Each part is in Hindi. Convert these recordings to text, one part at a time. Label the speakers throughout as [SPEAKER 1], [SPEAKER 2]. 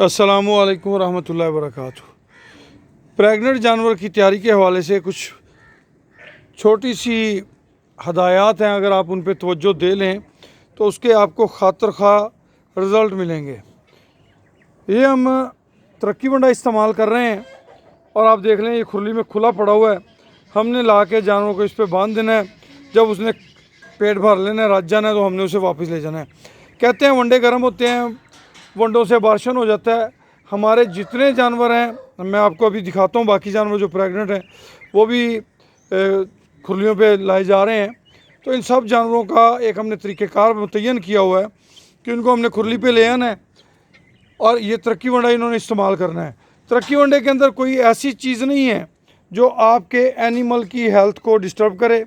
[SPEAKER 1] अस्सलामु अलैकुम रहमतुल्लाहि व बरकातुहू। प्रेग्नेंट जानवर की तैयारी के हवाले से कुछ छोटी सी हदायत हैं, अगर आप उन पर तवज्जो दे लें तो उसके आपको खातर खा रिज़ल्ट मिलेंगे। ये हम तरक्की वंडा इस्तेमाल कर रहे हैं और आप देख लें ये खुली में खुला पड़ा हुआ है। हमने ला के जानवर को इस पर बांध देना है। जब उसने पेट भर लेना है, रज जाना है, तो हमने उसे वापस ले जाना है। कहते हैं वंडे गर्म होते हैं, वंडों से अबॉर्शन हो जाता है। हमारे जितने जानवर हैं, मैं आपको अभी दिखाता हूँ, बाकी जानवर जो प्रेग्नेंट हैं वो भी खुरलियों पे लाए जा रहे हैं। तो इन सब जानवरों का एक हमने तरीक़ेकार मुतय्यन किया हुआ है कि उनको हमने खुरली पे ले आना है और ये तरक्की वंडा इन्होंने इस्तेमाल करना है। तरक्की वंडे के अंदर कोई ऐसी चीज़ नहीं है जो आपके एनिमल की हेल्थ को डिस्टर्ब करे।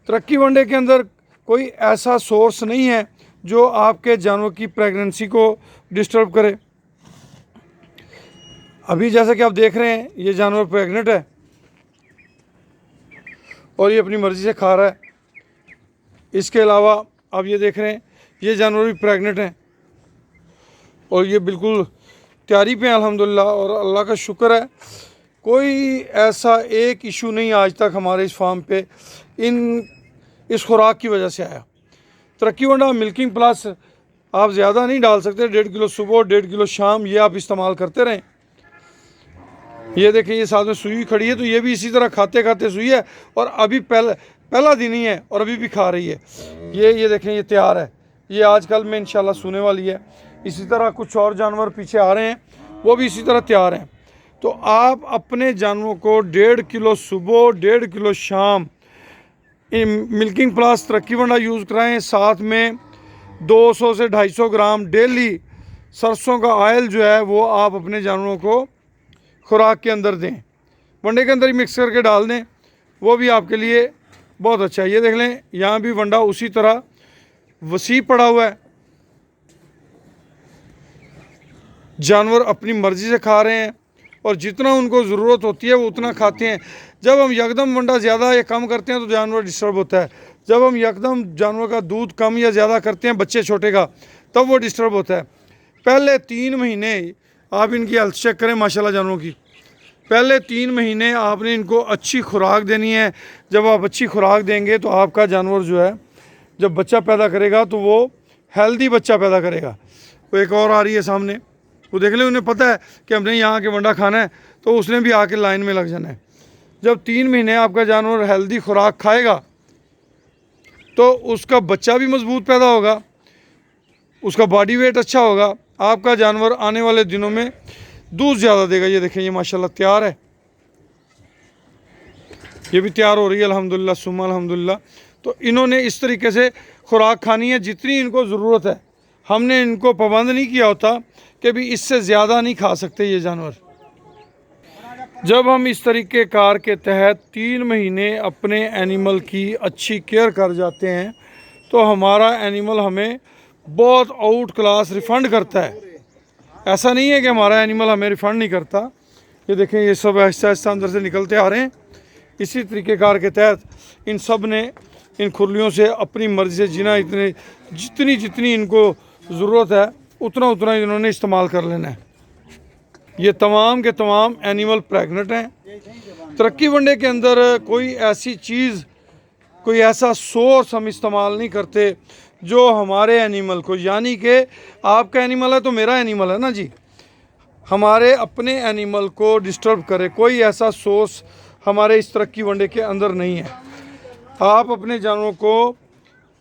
[SPEAKER 1] तरक्की वंडे के अंदर कोई ऐसा सोर्स नहीं है जो आपके जानवर की प्रेगनेंसी को डिस्टर्ब करे। अभी जैसा कि आप देख रहे हैं ये जानवर प्रेग्नेंट है और ये अपनी मर्ज़ी से खा रहा है। इसके अलावा आप ये देख रहे हैं ये जानवर भी प्रेग्नेंट हैं और ये बिल्कुल तैयारी पे हैं अल्हम्दुलिल्लाह। और अल्लाह का शुक्र है कोई ऐसा एक इशू नहीं आज तक हमारे इस फार्म पे इस खुराक की वजह से आया। तरक्की वंडा मिल्किंग प्लस आप ज़्यादा नहीं डाल सकते, 1.5 किलो सुबह 1.5 किलो शाम, ये आप इस्तेमाल करते रहें। ये देखिए ये साथ में सुई खड़ी है, तो ये भी इसी तरह खाते खाते सुई है और अभी पहला दिन ही है और अभी भी खा रही है। ये देखें ये तैयार है, ये आजकल में इंशाल्लाह सोने वाली है। इसी तरह कुछ और जानवर पीछे आ रहे हैं, वो भी इसी तरह तैयार हैं। तो आप अपने जानवरों को 1.5 किलो सुबह 1.5 किलो शाम मिल्किंग प्लस तरक्की वंडा यूज़ कराएँ। साथ में 200 से 250 ग्राम डेली सरसों का ऑयल जो है वो आप अपने जानवरों को खुराक के अंदर दें, वंडे के अंदर ही मिक्स करके डाल दें, वो भी आपके लिए बहुत अच्छा है। ये देख लें यहाँ भी वंडा उसी तरह वसी पड़ा हुआ है। जानवर अपनी मर्ज़ी से खा रहे हैं और जितना उनको ज़रूरत होती है वो उतना खाते हैं। जब हम यकदम वंडा ज़्यादा या कम करते हैं तो जानवर डिस्टर्ब होता है। जब हम यकदम जानवर का दूध कम या ज़्यादा करते हैं बच्चे छोटे का, तब वो डिस्टर्ब होता है। पहले 3 महीने आप इनकी हेल्थ चेक करें माशाल्लाह जानवरों की। पहले 3 महीने आपने इनको अच्छी खुराक देनी है। जब आप अच्छी खुराक देंगे तो आपका जानवर जो है जब बच्चा पैदा करेगा तो वो हेल्दी बच्चा पैदा करेगा। वो एक और आ रही है सामने, वो देख लें, उन्हें पता है कि हमने यहाँ के वंडा खाना है, तो उसने भी आके लाइन में लग जाना है। जब 3 महीने आपका जानवर हेल्दी खुराक खाएगा तो उसका बच्चा भी मजबूत पैदा होगा, उसका बॉडी वेट अच्छा होगा, आपका जानवर आने वाले दिनों में दूध ज़्यादा देगा। ये देखें ये माशाल्लाह तैयार है, ये भी तैयार हो रही है अल्हम्दुलिल्लाह सुम्मा अल्हम्दुलिल्लाह। तो इन्होंने इस तरीके से खुराक खानी है जितनी इनको ज़रूरत है। हमने इनको पाबंद नहीं किया होता कि भी इससे ज़्यादा नहीं खा सकते ये जानवर। जब हम इस तरीके कार के तहत 3 महीने अपने एनिमल की अच्छी केयर कर जाते हैं तो हमारा एनिमल हमें बहुत आउट क्लास रिफ़ंड करता है। ऐसा नहीं है कि हमारा एनिमल हमें रिफ़ंड नहीं करता। ये देखें ये सब आहिस्ता आहिस्ता अंदर से निकलते आ रहे हैं। इसी तरीक़ेकार के तहत इन सब ने इन खुरलियों से अपनी मर्ज़ी से जीना, जितनी इनको ज़रूरत है उतना इन्होंने इस्तेमाल कर लेना है। ये तमाम के तमाम एनिमल प्रेग्नेंट हैं। तरक्की वंडे के अंदर कोई ऐसी चीज़, कोई ऐसा सोर्स हम इस्तेमाल नहीं करते जो हमारे एनिमल को, यानी कि आपका एनिमल है तो मेरा एनिमल है ना जी, हमारे अपने एनिमल को डिस्टर्ब करे। कोई ऐसा सोर्स हमारे इस तरक्की वंडे के अंदर नहीं है। आप अपने जानवरों को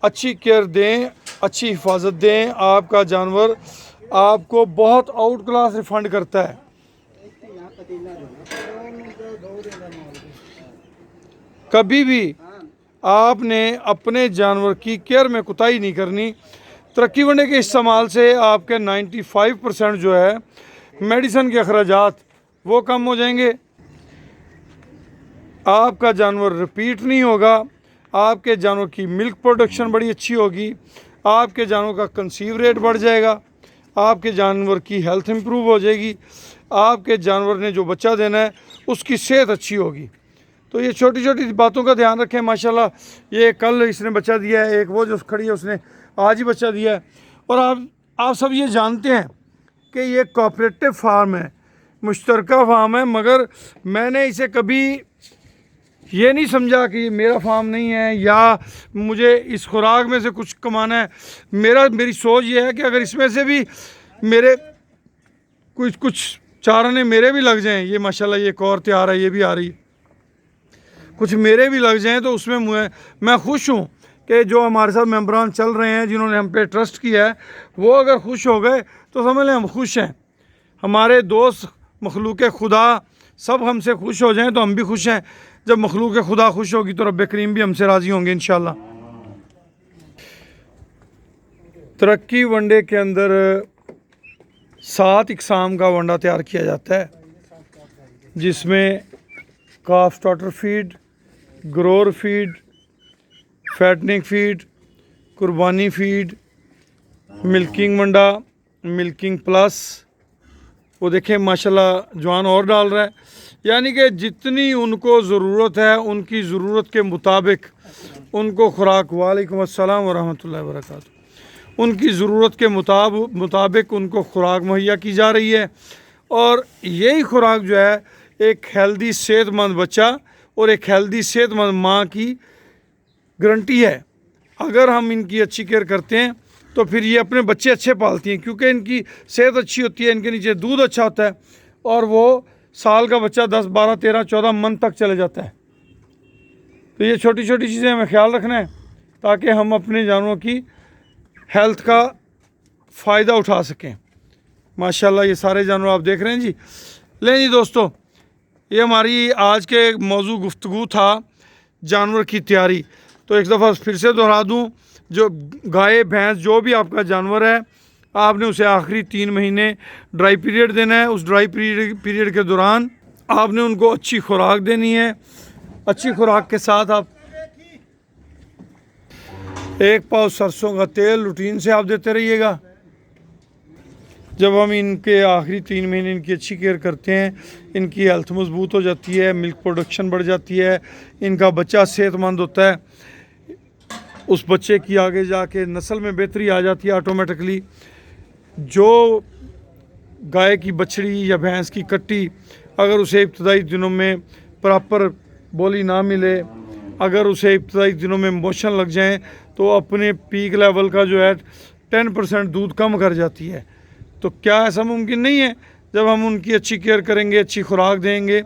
[SPEAKER 1] अच्छी केयर दें, अच्छी हिफाजत दें, आपका जानवर आपको बहुत आउट क्लास रिफ़ंड करता है। कभी भी आपने अपने जानवर की केयर में कोताही नहीं करनी। तरक्की वंडे के इस्तेमाल से आपके 95% जो है मेडिसिन के अखराजात वो कम हो जाएंगे। आपका जानवर रिपीट नहीं होगा, आपके जानवर की मिल्क प्रोडक्शन बड़ी अच्छी होगी, आपके जानवर का कंसीव रेट बढ़ जाएगा, आपके जानवर की हेल्थ इम्प्रूव हो जाएगी, आपके जानवर ने जो बच्चा देना है उसकी सेहत अच्छी होगी। तो ये छोटी छोटी बातों का ध्यान रखें। माशाल्लाह ये कल इसने बच्चा दिया है, एक वो जो खड़ी है उसने आज ही बच्चा दिया है। और आप सब ये जानते हैं कि ये कोऑपरेटिव फार्म है, मुश्तरका फार्म है, मगर मैंने इसे कभी ये नहीं समझा कि ये मेरा फार्म नहीं है या मुझे इस खुराक में से कुछ कमाना है। मेरी सोच ये है कि अगर इसमें से भी मेरे कुछ चाराने मेरे भी लग जाएं, ये माशाल्लाह ये एक और तैयार है, ये भी आ रही है, कुछ मेरे भी लग जाएं तो उसमें मैं खुश हूँ कि जो हमारे साथ मेंबरान चल रहे हैं, जिन्होंने हम पे ट्रस्ट किया है, वो अगर खुश हो गए तो समझ लें हम खुश हैं। हमारे दोस्त मखलूक खुदा सब हमसे खुश हो जाएं तो हम भी खुश हैं। जब मखलूक खुदा खुश होगी तो रब करीम भी हमसे राज़ी होंगे इंशाल्लाह। तरक्की वनडे के अंदर 7 इकसाम का वंडा तैयार किया जाता है, जिसमें काफ starter feed, grower feed, fattening feed, कुर्बानी फीड, मिल्किंग वंडा, मिल्किंग प्लस। वो देखें माशाल्लाह जवान और डाल रहा है, यानी कि जितनी उनको ज़रूरत है उनकी ज़रूरत के मुताबिक उनको खुराक, वालेकुम अस्सलाम व रहमतुल्लाहि व बरकातहू, उनकी ज़रूरत के मुताबिक उनको खुराक मुहैया की जा रही है। और यही खुराक जो है एक हेल्दी सेहतमंद बच्चा और एक हेल्दी सेहतमंद माँ की गारंटी है। अगर हम इनकी अच्छी केयर करते हैं तो फिर ये अपने बच्चे अच्छे पालती हैं, क्योंकि इनकी सेहत अच्छी होती है, इनके नीचे दूध अच्छा होता है और वो साल का बच्चा 10, 12, 13, 14 मन तक चले जाता है। तो ये छोटी छोटी चीज़ें हमें ख्याल रखना है ताकि हम अपने जानवरों की हेल्थ का फ़ायदा उठा सकें। माशाल्लाह ये सारे जानवर आप देख रहे हैं जी। लें जी दोस्तों, ये हमारी आज के मौजू गुफ्तगू था जानवर की तैयारी। तो एक दफ़ा फिर से दोहरा दूँ, जो गाय भैंस जो भी आपका जानवर है, आपने उसे आखिरी 3 महीने ड्राई पीरियड देना है। उस ड्राई पीरियड के दौरान आपने उनको अच्छी खुराक देनी है। अच्छी खुराक के साथ आप 1 पाव सरसों का तेल रूटीन से आप देते रहिएगा। जब हम इनके आखिरी 3 महीने इनकी अच्छी केयर करते हैं, इनकी हेल्थ मजबूत हो जाती है, मिल्क प्रोडक्शन बढ़ जाती है, इनका बच्चा सेहतमंद होता है, उस बच्चे की आगे जाके नस्ल में बेहतरी आ जाती है ऑटोमेटिकली। जो गाय की बछड़ी या भैंस की कट्टी अगर उसे इब्तदाई दिनों में प्रॉपर बोली ना मिले, अगर उसे इब्तदाई दिनों में मोशन लग जाएं, तो अपने पीक लेवल का जो है 10% दूध कम कर जाती है। तो क्या ऐसा मुमकिन नहीं है? जब हम उनकी अच्छी केयर करेंगे, अच्छी खुराक देंगे,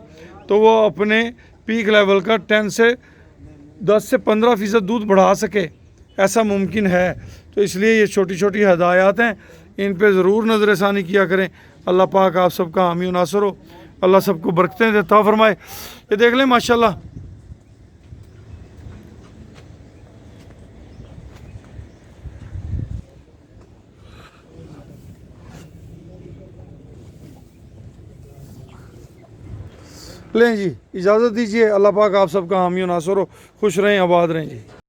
[SPEAKER 1] तो वो अपने पीक लेवल का 10 से 15% दूध बढ़ा सके, ऐसा मुमकिन है। तो इसलिए ये छोटी छोटी हदायत हैं, इन पे ज़रूर नज़रसानी किया करें। अल्लाह पाक आप सबका हामी नासर हो, अल्लाह सबको बरकतें देता फरमाए। ये देख लें माशाल्लाह, लें जी, इजाज़त दीजिए। अल्लाह पाक आप सबका हामी नासर हो, खुश रहें, आबाद रहें जी।